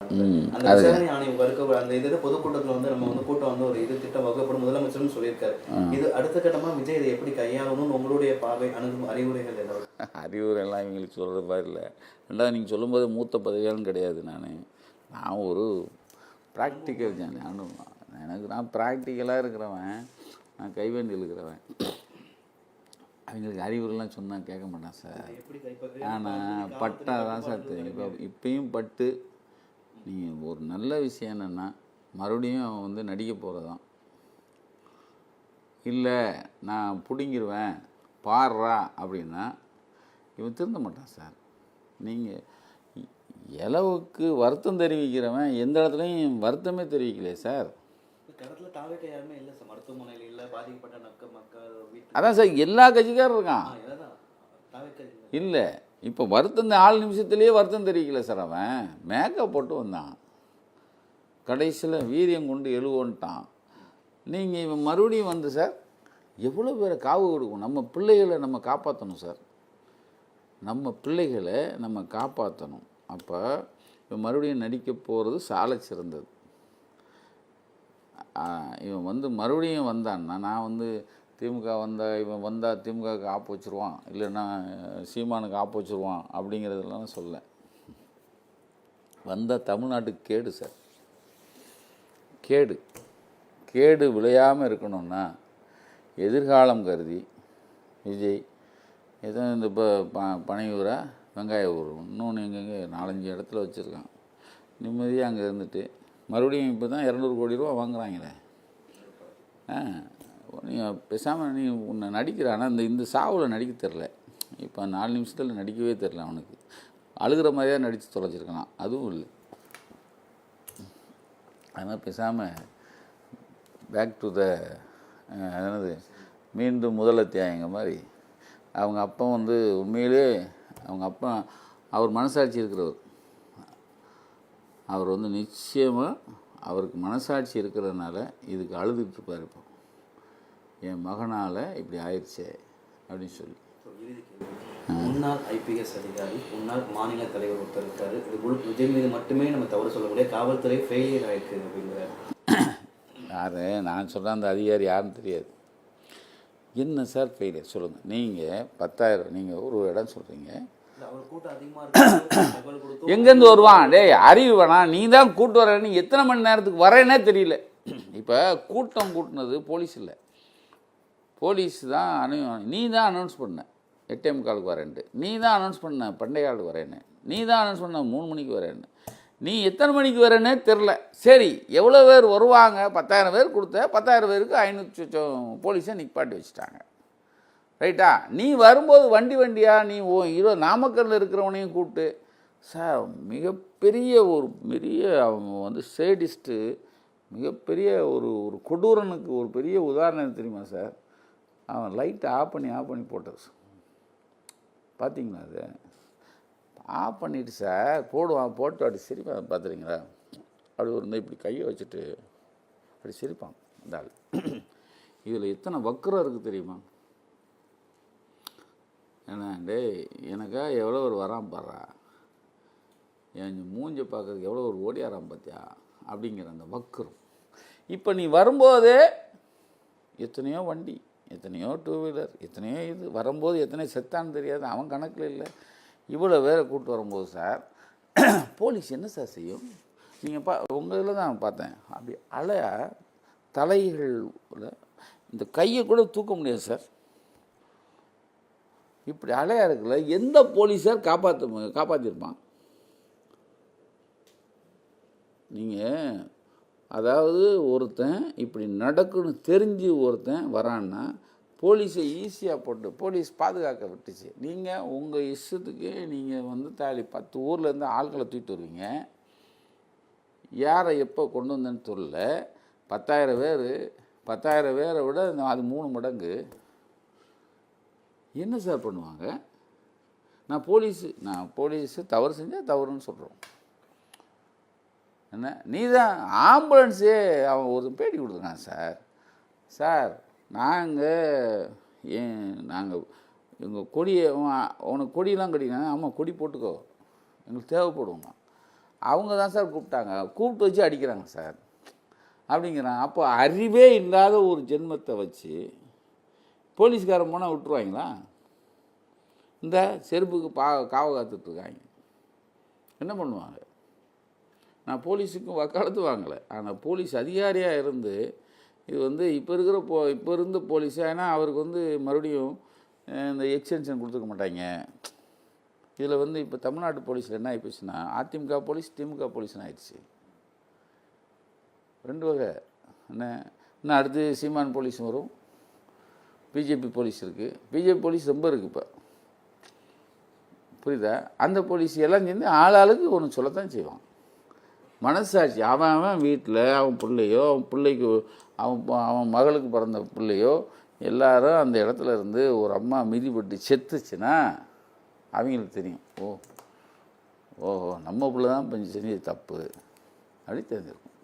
அந்த விசாரணை ஆணையம் வகுக்க அந்த இது பொதுக்கூட்டத்தில் வந்து நம்ம வந்து கூட்டம் வந்து ஒரு இது திட்டம் வகுக்கப்படும் முதலமைச்சர்னு சொல்லியிருக்காரு. இது அடுத்த கட்டமாக விஜய் இதை எப்படி கையாளணும்னு உங்களுடைய பார்வை அறிவுரைகள் ஏதாவது? அறிவுரைலாம் இவங்களுக்கு சொல்கிற மாதிரி இல்லை. ரெண்டாவது நீங்கள் சொல்லும்போது மூத்த பதவியாலும் கிடையாது. நான் ஒரு ப்ராக்டிக்கல் நான் ப்ராக்டிக்கலாக இருக்கிறவன், நான் கைவேண்டி இருக்கிறவன். அவங்களுக்கு அறிவுரைலாம் சொன்னால் கேட்க மாட்டேன் சார். ஆனால் பட்டால் தான் சார் தெரியும். இப்பயும் பட்டு நீங்கள் ஒரு நல்ல விஷயம் என்னென்னா மறுபடியும் வந்து நடிக்க போகிறதான். இல்லை நான் பிடுங்கிடுவேன் பாடுறா அப்படின்னா இவன் திருந்த மாட்டான் சார். நீங்கள் எளவுக்கு வருத்தம் தெரிவிக்கிறவன் எந்த இடத்துலையும் வருத்தமே தெரிவிக்கலையே சார். யாருமே இல்லை சார், மருத்துவமனையில் இல்லை, பாதிக்கப்பட்ட மக்கள் அதான் சார் எல்லா கட்சிக்காரும் இருக்கான். இல்லை இப்போ வருத்தம் 4 நிமிஷத்துலேயே வருத்தம் தெரிவிக்கல சார். அவன் மேக்கப் போட்டு வந்தான், கடைசியில் வீரியம் கொண்டு எழுவோன்ட்டான். நீங்கள் இவன் மறுபடியும் வந்து சார் எவ்வளோ பேரை காவு கொடுக்கும். நம்ம பிள்ளைகளை நம்ம காப்பாற்றணும் சார், நம்ம பிள்ளைகளை நம்ம காப்பாற்றணும். அப்போ இவன் மறுபடியும் நடிக்க போகிறது சாலை சிறந்தது. இவன் வந்து மறுபடியும் வந்தான்னா நான் வந்து திமுக இவன் வந்தால் திமுகவுக்கு ஆப்பு வச்சுருவான், இல்லைன்னா சீமானுக்கு ஆப்பு வச்சுருவான் அப்படிங்கிறதெல்லாம் சொல்ல. வந்தால் தமிழ்நாட்டுக்கு கேடு சார், கேடு விளையாமல் இருக்கணும்னா எதிர்காலம் கருதி விஜய் ஏதோ இந்த இப்போ பனையூரா வெங்காய ஊர் இன்னொன்று எங்கெங்கே 4-5 இடத்துல வச்சுருக்கான். நிம்மதியாக அங்கே இருந்துட்டு மறுபடியும் இப்போ தான் 200 கோடி ரூபா வாங்குறாங்களே. நீ பேசாமல் நீ உன்னை நடிக்கிறானா இந்த சாவில் நடிக்க தெரில. இப்போ 4 நிமிஷத்தில் நடிக்கவே தெரில. அவனுக்கு அழுகிற மாதிரியாக நடித்து தொலைச்சிருக்கலாம், அதுவும் இல்லை. அதனால் பேசாமல் பேக் டு த என்னது மீண்டும் முதல் அத்தியாயங்க மாதிரி. அவங்க அப்பா வந்து உண்மையிலே அவங்க அப்பா அவர் மனசாட்சி இருக்கிறவர். அவர் வந்து நிச்சயமாக அவருக்கு மனசாட்சி இருக்கிறதுனால இதுக்கு அழுதுகிட்ருப்பார். இப்போ என் மகனால் இப்படி ஆயிடுச்சே அப்படின்னு சொல்லி. முன்னாள் IPS அதிகாரி, முன்னாள் மாநில தலைவர் ஒருத்தர் இருக்காரு. இது விஜய் மீது மட்டுமே நம்ம தவறு சொல்லக்கூடிய காவல்துறை ஃபெயிலியர் ஆயிருக்கு அப்படிங்கிறார். யார் நான் சொல்கிறேன், அந்த அதிகாரி யாருன்னு தெரியாது. என்ன சார் ஃபெயிலியர் சொல்லுங்கள். நீங்கள் 10,000 நீங்கள் ஒரு இடம் சொல்கிறீங்க, எங்கேருந்து வருவான்? டேய் அறிவு வேணாம், நீ தான் கூட்டு வர. நீ எத்தனை மணி நேரத்துக்கு வரேன்னே தெரியல. இப்போ கூட்டம் கூட்டினது போலீஸ் இல்லை, போலீஸ் தான் நீ தான் அனௌன்ஸ் பண்ண 8:45 வரேன்ட்டு, நீ தான் அனௌன்ஸ் பண்ண 12 வரேன்னு, நீ தான் அனௌன்ஸ் பண்ண 3 மணிக்கு வரேன்னு. நீ எத்தனை மணிக்கு வரேன்னே தெரில. சரி எவ்வளோ பேர் வருவாங்க? 10,000 பேர் கொடுத்த 10,000 பேருக்கு 500 போலீஸை நிப்பாட்டி வச்சுட்டாங்க. ரைட்டா? நீ வரும்போது வண்டியாக நீ நாமக்கல்லில் இருக்கிறவனையும் கூப்பிட்டு சார் மிகப்பெரிய அவங்க வந்து சேடிஸ்ட்டு, மிகப்பெரிய ஒரு கொடூரனுக்கு ஒரு பெரிய உதாரணம் தெரியுமா சார்? அவன் லைட்டை ஆஃப் பண்ணி போட்டது பார்த்தீங்களா? அது ஆஃப் பண்ணிவிட்டு சார் போடுவான், போட்டு அப்படி சிரிப்பான் பார்த்துறீங்களா? அப்படி ஒரு இப்படி கையை வச்சுட்டு அப்படி சிரிப்பான் அந்த ஆள். இதில் எத்தனை வக்கரம் இருக்குது தெரியுமா? ஏன்னா டேய் எனக்கா எவ்வளோ ஒரு வரான் பாடுறா, என் மூஞ்சை பார்க்கறதுக்கு எவ்வளோ ஒரு ஓடியாரான் பார்த்தியா அப்படிங்கிற அந்த வக்கரம். இப்போ நீ வரும்போதே எத்தனையோ வண்டி, எத்தனையோ 2 வீலர், எத்தனையோ இது வரும்போது எத்தனை செத்தான்னு தெரியாது, அவன் கணக்கில் இல்லை. இவ்வளோ வேற கூப்பிட்டு வரும்போது சார் போலீஸ் என்ன சார் செய்யும்? நீங்கள் உங்கள் இதில் தான் பார்த்தேன், அப்படி அலையா தலைகளில் இந்த கையை கூட தூக்க முடியாது சார். இப்படி அலையா இருக்குல்ல, எந்த போலீஸார் காப்பாற்றிருப்பான்? நீங்கள் அதாவது ஒருத்தன் இப்படி நடக்குன்னு தெரிஞ்சு ஒருத்தன் வரான்னா போலீஸை ஈஸியாக போட்டு போலீஸ் பாதுகாக்க விட்டுச்சு. நீங்கள் உங்கள் இஷ்டத்துக்கு நீங்கள் வந்து 10 ஊர்லேருந்து ஆட்களை தூக்கிட்டு வருவீங்க. யாரை எப்போ கொண்டு வந்தேன்னு சொல்லல. 10,000 பேரை விட அது 3 மடங்கு. என்ன சார் பண்ணுவாங்க? நான் போலீஸு தவறு செஞ்சால் தவறுன்னு சொல்கிறோம். என்ன நீ தான் ஆம்புலன்ஸே அவன் ஒரு பேட்டி கொடுத்துருக்கான் சார் நாங்கள் எங்கள் கொடியை உனக்கு கொடியெல்லாம் கட்டிக்காங்க. ஆமாம் கொடி போட்டுக்கோ, எங்களுக்கு தேவைப்படுவோங்க. அவங்க தான் சார் கூப்பிட்டாங்க, கூப்பிட்டு வச்சு அடிக்கிறாங்க சார் அப்படிங்கிறான். அப்போ அறிவே இல்லாத ஒரு ஜென்மத்தை வச்சு போலீஸ்காரன் போனால் விட்டுருவாங்களா? இந்த செருப்புக்கு காவ காத்துட்ருக்காங்க, என்ன பண்ணுவாங்க? நான் போலீஸுக்கும் வக்காலத்து வாங்கலை, ஆனால் போலீஸ் அதிகாரியாக இருந்து இது வந்து இப்போ இருந்த போலீஸ், ஏன்னா அவருக்கு வந்து மறுபடியும் இந்த எக்ஸ்டென்ஷன் கொடுத்துக்க மாட்டாங்க. இதில் வந்து இப்போ தமிழ்நாட்டு போலீஸில் என்ன ஆகிப்போச்சுன்னா, அதிமுக போலீஸ் திமுக போலீஸ்னு ஆயிடுச்சு. 2 வகை. இன்னும் அடுத்து சீமான் போலீஸ் வரும், பிஜேபி போலீஸ் இருக்குது. பிஜேபி போலீஸ் ரொம்ப இருக்குது இப்போ, புரியுதா? அந்த போலீஸ் எல்லாம் சேர்ந்து ஆளாளுக்கு ஒன்று சொல்லத்தான் செய்வான். மனசாட்சி அவன் வீட்டில் அவன் பிள்ளையோ, அவன் பிள்ளைக்கு அவன் மகளுக்கு பிறந்த பிள்ளையோ எல்லாரும் அந்த இடத்துல இருந்து ஒரு அம்மா மிதிப்பட்டு செத்துச்சுன்னா அவங்களுக்கு தெரியும், ஓஹோ நம்ம பிள்ளை தான் கொஞ்சம் செஞ்சது தப்பு அப்படி தெரிஞ்சிருக்கும்.